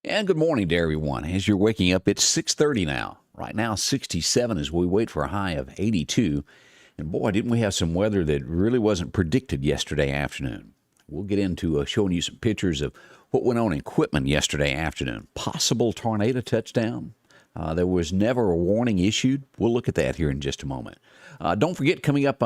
And good morning to everyone. As you're waking up, it's 6:30 now. Right now, 67 as we wait for a high of 82. And boy, didn't we have some weather that really wasn't predicted yesterday afternoon. We'll get into showing you some pictures of what went on in Quitman yesterday afternoon. Possible tornado touchdown. There was never a warning issued. We'll look at that here in just a moment. Don't forget, coming up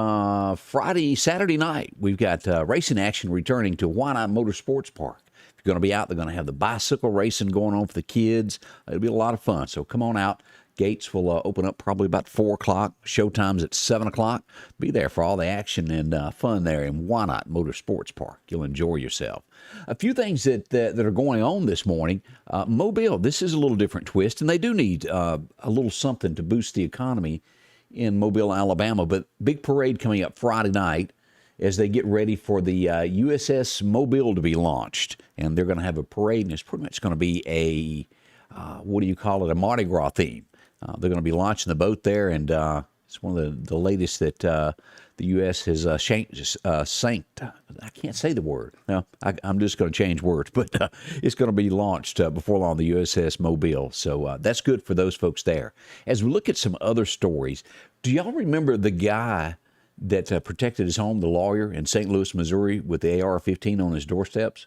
Saturday night, we've got racing action returning to Why Not Motorsports Park. If you're going to be out, they're going to have the bicycle racing going on for the kids. It'll be a lot of fun. So come on out. Gates will open up probably about 4 o'clock. Showtime's at 7 o'clock. Be there for all the action and fun there in Why Not Motorsports Park. You'll enjoy yourself. A few things that are going on this morning. Mobile, this is a little different twist, and they do need a little something to boost the economy in Mobile, Alabama. But big parade coming up Friday night as they get ready for the USS Mobile to be launched. And they're going to have a parade, and it's pretty much going to be a, a Mardi Gras theme. They're going to be launching the boat there, and it's one of the latest that the U.S. has sanked. I can't say the word. No, I'm just going to change words, but it's going to be launched before long, the USS Mobile. So that's good for those folks there. As we look at some other stories, do y'all remember the guy that protected his home, the lawyer in St. Louis, Missouri, with the AR-15 on his doorsteps?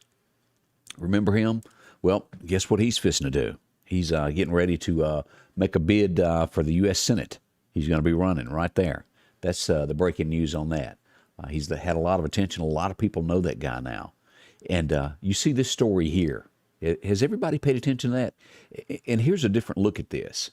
Remember him? Well, guess what he's fixing to do? He's getting ready to make a bid for the U.S. Senate. He's going to be running right there. That's the breaking news on that. He's had a lot of attention. A lot of people know that guy now. And you see this story here. Has everybody paid attention to that? And here's a different look at this.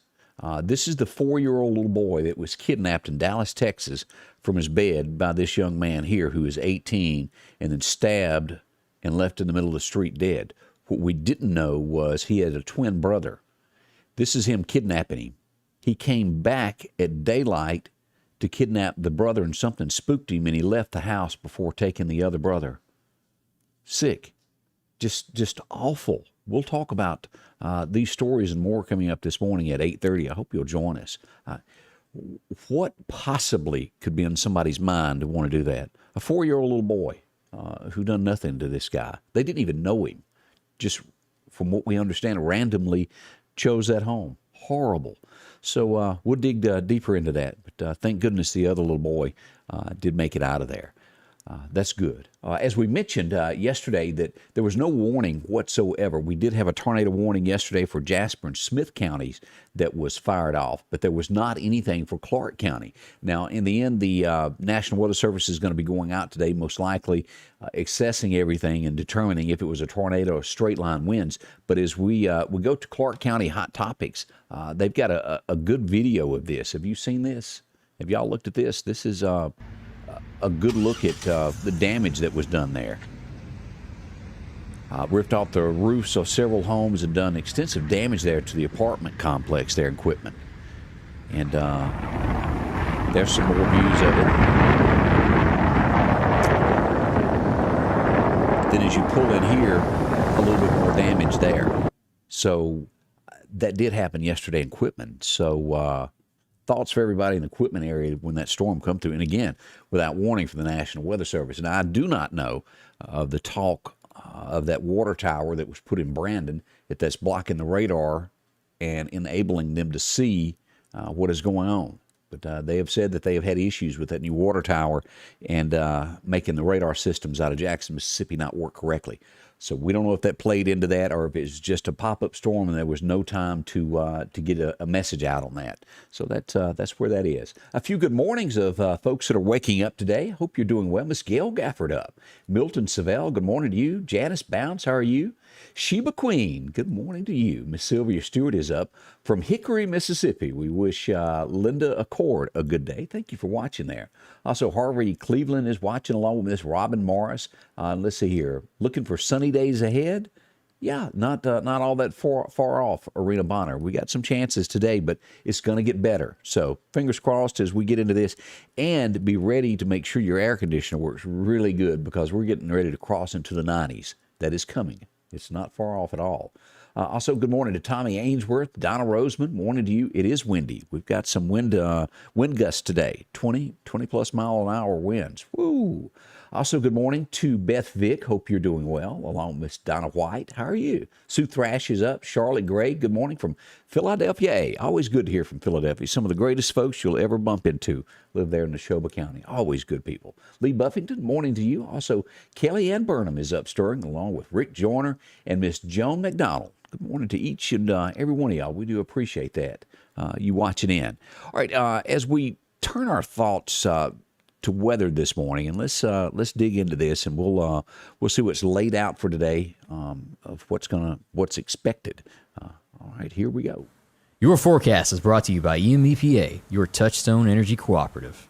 This is the 4-year-old little boy that was kidnapped in Dallas, Texas, from his bed by this young man here who is 18 and then stabbed and left in the middle of the street dead. What we didn't know was he had a twin brother. This is him kidnapping him. He came back at daylight to kidnap the brother, and something spooked him, and he left the house before taking the other brother. Sick. Just awful. We'll talk about these stories and more coming up this morning at 8:30. I hope you'll join us. What possibly could be in somebody's mind to want to do that? A 4-year-old little boy who done nothing to this guy. They didn't even know him. Just from what we understand, randomly chose that home. Horrible. So we'll dig deeper into that. But thank goodness the other little boy did make it out of there. That's good. As we mentioned yesterday, that there was no warning whatsoever. We did have a tornado warning yesterday for Jasper and Smith counties that was fired off, but there was not anything for Clark County. Now, in the end, the National Weather Service is going to be going out today, most likely assessing everything and determining if it was a tornado or straight line winds. But as we go to Clark County Hot Topics, they've got a good video of this. Have you seen this? Have y'all looked at this? This is a good look at the damage that was done there. Ripped off the roofs of several homes and done extensive damage there to the apartment complex there in Quitman. And there's some more views of it. Then as you pull in here, a little bit more damage there. So that did happen yesterday in Quitman. So thoughts for everybody in the Quitman area when that storm come through. And again, without warning from the National Weather Service. And I do not know of the talk of that water tower that was put in Brandon, if that's blocking the radar and enabling them to see what is going on. But they have said that they have had issues with that new water tower and making the radar systems out of Jackson, Mississippi not work correctly. So we don't know if that played into that or if it's just a pop-up storm and there was no time to get a message out on that. So that's where that is. A few good mornings of folks that are waking up today. Hope you're doing well. Miss Gail Gafford up. Milton Savell, good morning to you. Janice Bounce, how are you? Sheba Queen, good morning to you. Miss Sylvia Stewart is up from Hickory, Mississippi. We wish Linda Accord a good day. Thank you for watching there. Also, Harvey Cleveland is watching along with Miss Robin Morris. Let's see here. Looking for sunny days ahead? Yeah, not all that far off, Arena Bonner. We got some chances today, but it's going to get better. So fingers crossed as we get into this, and be ready to make sure your air conditioner works really good because we're getting ready to cross into the 90s. That is coming. It's not far off at all. Also, good morning to Tommy Ainsworth, Donna Roseman. Morning to you. It is windy. We've got some wind gusts today, 20 plus mile an hour winds. Woo! Also, good morning to Beth Vick. Hope you're doing well, along with Miss Donna White. How are you? Sue Thrash is up. Charlotte Gray, good morning from Philadelphia. Hey, always good to hear from Philadelphia. Some of the greatest folks you'll ever bump into live there in Neshoba County. Always good people. Lee Buffington, morning to you. Also, Kelly Ann Burnham is up stirring, along with Rick Joyner and Miss Joan McDonald. Good morning to each and every one of y'all. We do appreciate that, you watching in. All right, as we turn our thoughts to weather this morning, and let's dig into this, and we'll see what's laid out for today of what's expected. All right, here we go. Your forecast is brought to you by EMEPA, your Touchstone Energy Cooperative.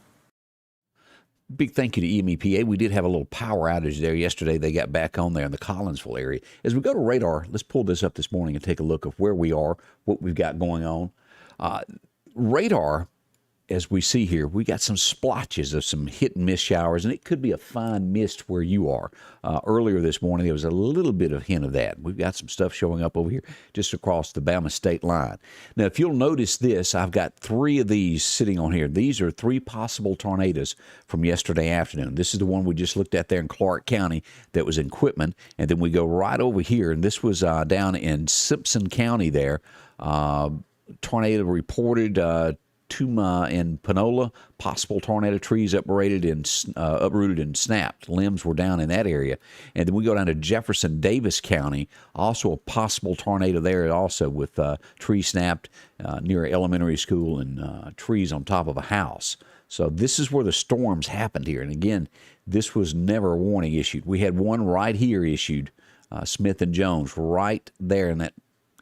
Big thank you to EMEPA. We did have a little power outage there yesterday. They got back on there in the Collinsville area. As we go to radar, let's pull this up this morning and take a look at where we are, what we've got going on. Radar, as we see here, we got some splotches of some hit and miss showers, and it could be a fine mist where you are. Earlier this morning, there was a little bit of hint of that. We've got some stuff showing up over here just across the Bama state line. Now, if you'll notice this, I've got 3 of these sitting on here. These are 3 possible tornadoes from yesterday afternoon. This is the one we just looked at there in Clark County that was in Quitman, and then we go right over here, and this was down in Simpson County there. Tornado reported Tuma and Panola, possible tornado, trees uprooted and snapped. Limbs were down in that area. And then we go down to Jefferson Davis County, also a possible tornado there also with trees snapped near an elementary school and trees on top of a house. So this is where the storms happened here. And again, this was never a warning issued. We had one right here issued, Smith and Jones, right there in that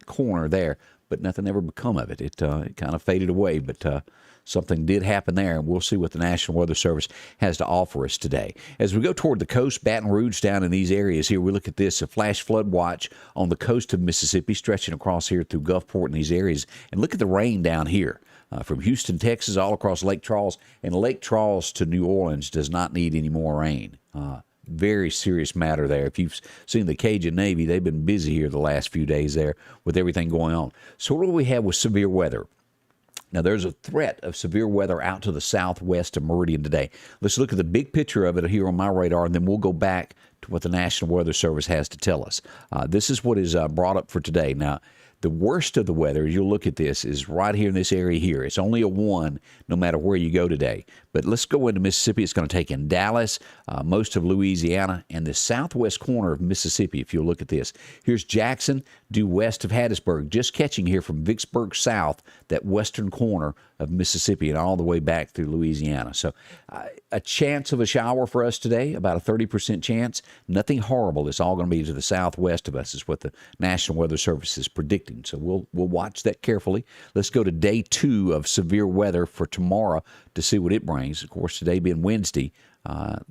corner there. But nothing ever become of it. It kind of faded away, but something did happen there, and we'll see what the National Weather Service has to offer us today. As we go toward the coast, Baton Rouge down in these areas here, we look at this, a flash flood watch on the coast of Mississippi, stretching across here through Gulfport and these areas. And look at the rain down here. From Houston, Texas, all across Lake Charles, and Lake Charles to New Orleans does not need any more rain. Very serious matter there. If you've seen the Cajun Navy, they've been busy here the last few days there with everything going on. So what do we have with severe weather? Now, there's a threat of severe weather out to the southwest of Meridian today. Let's look at the big picture of it here on my radar, and then we'll go back to what the National Weather Service has to tell us. This is what is brought up for today. Now, the worst of the weather, as you'll look at this, is right here in this area here. It's only a 1 no matter where you go today. But let's go into Mississippi. It's going to take in Dallas, most of Louisiana, and the southwest corner of Mississippi, if you'll look at this. Here's Jackson, due west of Hattiesburg, just catching here from Vicksburg south, that western corner of Mississippi, and all the way back through Louisiana. So a chance of a shower for us today, about a 30% chance. Nothing horrible. It's all going to be to the southwest of us is what the National Weather Service is predicting. So we'll watch that carefully. Let's go to day 2 of severe weather for tomorrow to see what it brings. Of course, today being Wednesday,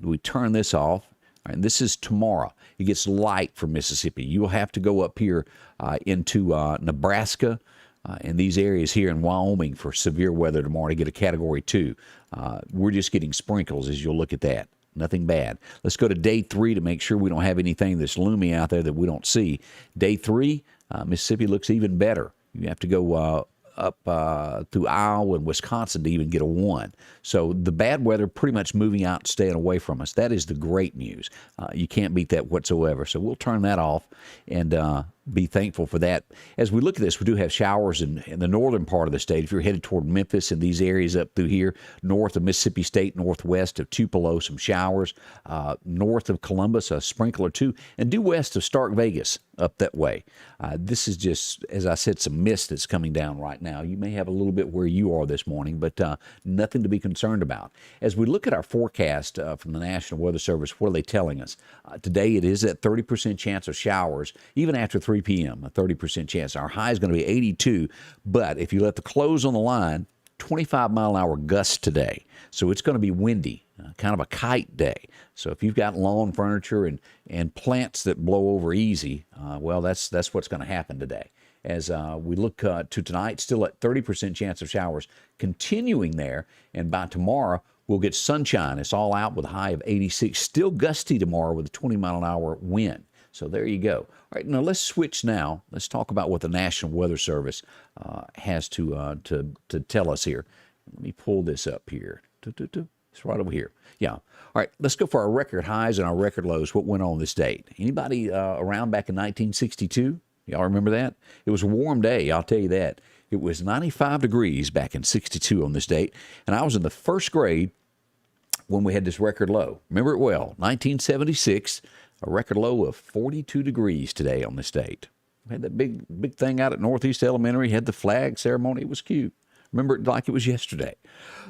we turn this off. And this is tomorrow. It gets light for Mississippi. You'll have to go up here into Nebraska and these areas here in Wyoming for severe weather tomorrow to get a Category 2. We're just getting sprinkles as you'll look at that. Nothing bad. Let's go to day 3 to make sure we don't have anything that's looming out there that we don't see. Day 3, Mississippi looks even better. You have to go up through Iowa and Wisconsin to even get a 1. So the bad weather pretty much moving out and staying away from us. That is the great news. You can't beat that whatsoever. So we'll turn that off and be thankful for that. As we look at this, we do have showers in the northern part of the state. If you're headed toward Memphis and these areas up through here, north of Mississippi State, northwest of Tupelo, some showers. North of Columbus, a sprinkle or 2. And due west of Stark Vegas, up that way. This is just, as I said, some mist that's coming down right now. You may have a little bit where you are this morning, but nothing to be concerned about. As we look at our forecast from the National Weather Service, what are they telling us? Today it is at 30% chance of showers, even after 3 p.m., a 30% chance. Our high is going to be 82, but if you let the close on the line, 25-mile-an-hour gusts today. So it's going to be windy, kind of a kite day. So if you've got lawn furniture and plants that blow over easy, well, that's what's going to happen today. As we look to tonight, still at 30% chance of showers, continuing there. And by tomorrow, we'll get sunshine. It's all out with a high of 86. Still gusty tomorrow with a 20-mile-an-hour wind. So there you go. All right, now let's switch now. Let's talk about what the National Weather Service has to tell us here. Let me pull this up here. It's right over here. Yeah. All right, let's go for our record highs and our record lows. What went on this date? Anybody around back in 1962? Y'all remember that? It was a warm day, I'll tell you that. It was 95 degrees back in 62 on this date, and I was in the first grade when we had this record low. Remember it well, 1976, a record low of 42 degrees today on this date. We had that big thing out at Northeast Elementary, had the flag ceremony. It was cute. Remember it like it was yesterday.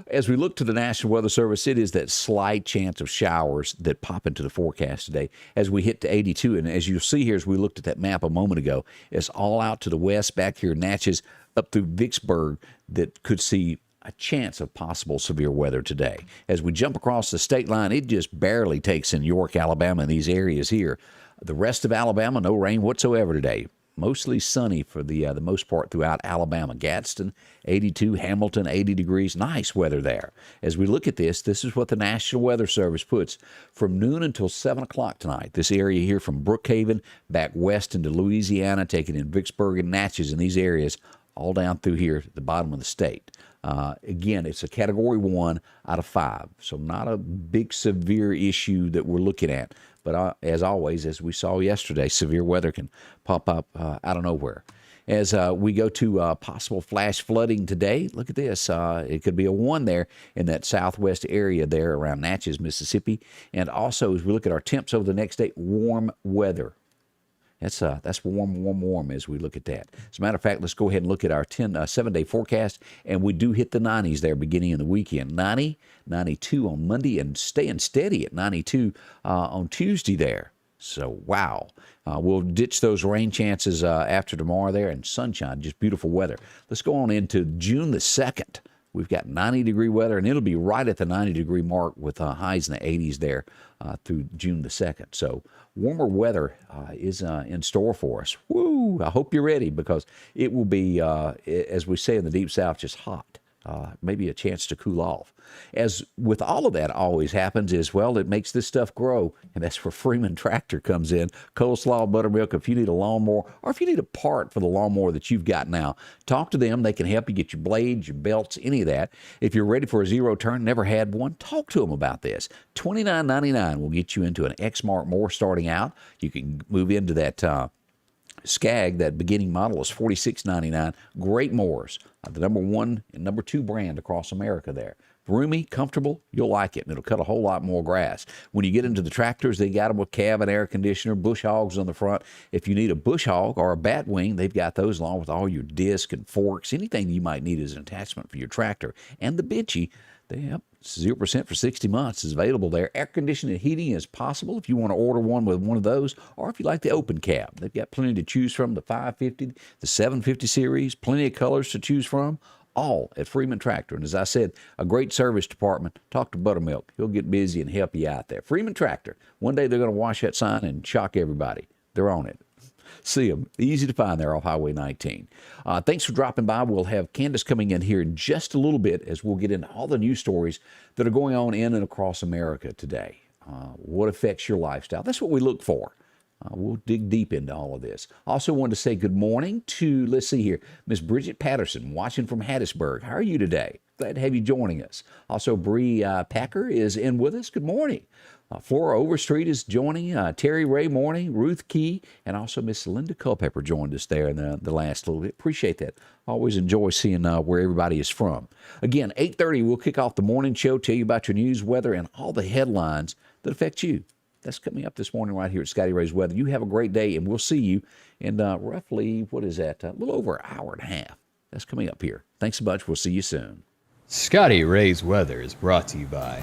As we look to the National Weather Service, it is that slight chance of showers that pop into the forecast today as we hit to 82. And as you'll see here, as we looked at that map a moment ago, it's all out to the west, back here in Natchez, up through Vicksburg, that could see a chance of possible severe weather today. As we jump across the state line, it just barely takes in York, Alabama, and these areas here. The rest of Alabama, no rain whatsoever today. Mostly sunny for the most part throughout Alabama. Gadsden, 82. Hamilton, 80 degrees. Nice weather there. As we look at this is what the National Weather Service puts from noon until 7 o'clock tonight. This area here from Brookhaven back west into Louisiana, taking in Vicksburg and Natchez in these areas, all down through here at the bottom of the state. Again, it's a Category 1 out of 5, so not a big severe issue that we're looking at. But as always, as we saw yesterday, severe weather can pop up out of nowhere. As we go to possible flash flooding today, look at this. It could be a 1 there in that southwest area there around Natchez, Mississippi. And also, as we look at our temps over the next day, warm weather. That's warm as we look at that. As a matter of fact, let's go ahead and look at our 7-day forecast, and we do hit the 90s there beginning of the weekend. 90, 92 on Monday, and staying steady at 92 on Tuesday there. So, wow. We'll ditch those rain chances after tomorrow there, and sunshine, just beautiful weather. Let's go on into June the 2nd. We've got 90-degree weather, and it'll be right at the 90-degree mark with highs in the 80s there through June the 2nd. So warmer weather is in store for us. Woo! I hope you're ready, because it will be, as we say in the Deep South, just hot. Maybe a chance to cool off. As with all of that always happens is, well, it makes this stuff grow, and that's where Freeman Tractor comes in. Coleslaw, buttermilk, if you need a lawnmower, or if you need a part for the lawnmower that you've got now, talk to them. They can help you get your blades, your belts, any of that. If you're ready for a zero turn, never had one, talk to them about this. $29.99 will get you into an Exmark mower starting out. You can move into that Skag, that beginning model, is $46.99. Great mowers. The number 1 and number 2 brand across America there. Roomy, comfortable, you'll like it, and it'll cut a whole lot more grass. When you get into the tractors, they got them with cab and air conditioner, bush hogs on the front. If you need a bush hog or a bat wing, they've got those along with all your disc and forks, anything you might need as an attachment for your tractor. And the bitchy, they have 0% for 60 months is available there. Air conditioning and heating is possible if you want to order one with one of those, or if you like the open cab. They've got plenty to choose from, the 550, the 750 series, plenty of colors to choose from, all at Freeman Tractor. And as I said, a great service department. Talk to Buttermilk. He'll get busy and help you out there. Freeman Tractor. One day they're going to wash that sign and shock everybody. They're on it. See them. Easy to find there off Highway 19. Thanks for dropping by. We'll have Candace coming in here in just a little bit as we'll get into all the news stories that are going on in and across America today. What affects your lifestyle? That's what we look for. We'll dig deep into all of this. Also wanted to say good morning to, let's see here, Miss Bridget Patterson, watching from Hattiesburg. How are you today? Glad to have you joining us. Also, Bree Packer is in with us. Good morning. Flora Overstreet is joining. Terry Ray Morning, Ruth Key, and also Miss Linda Culpepper joined us there in the last little bit. Appreciate that. Always enjoy seeing where everybody is from. Again, 8:30, we'll kick off the morning show, tell you about your news, weather, and all the headlines that affect you. That's coming up this morning right here at Scotty Ray's Weather. You have a great day, and we'll see you in roughly, what is that, a little over an hour and a half. That's coming up here. Thanks so much. We'll see you soon. Scotty Ray's Weather is brought to you by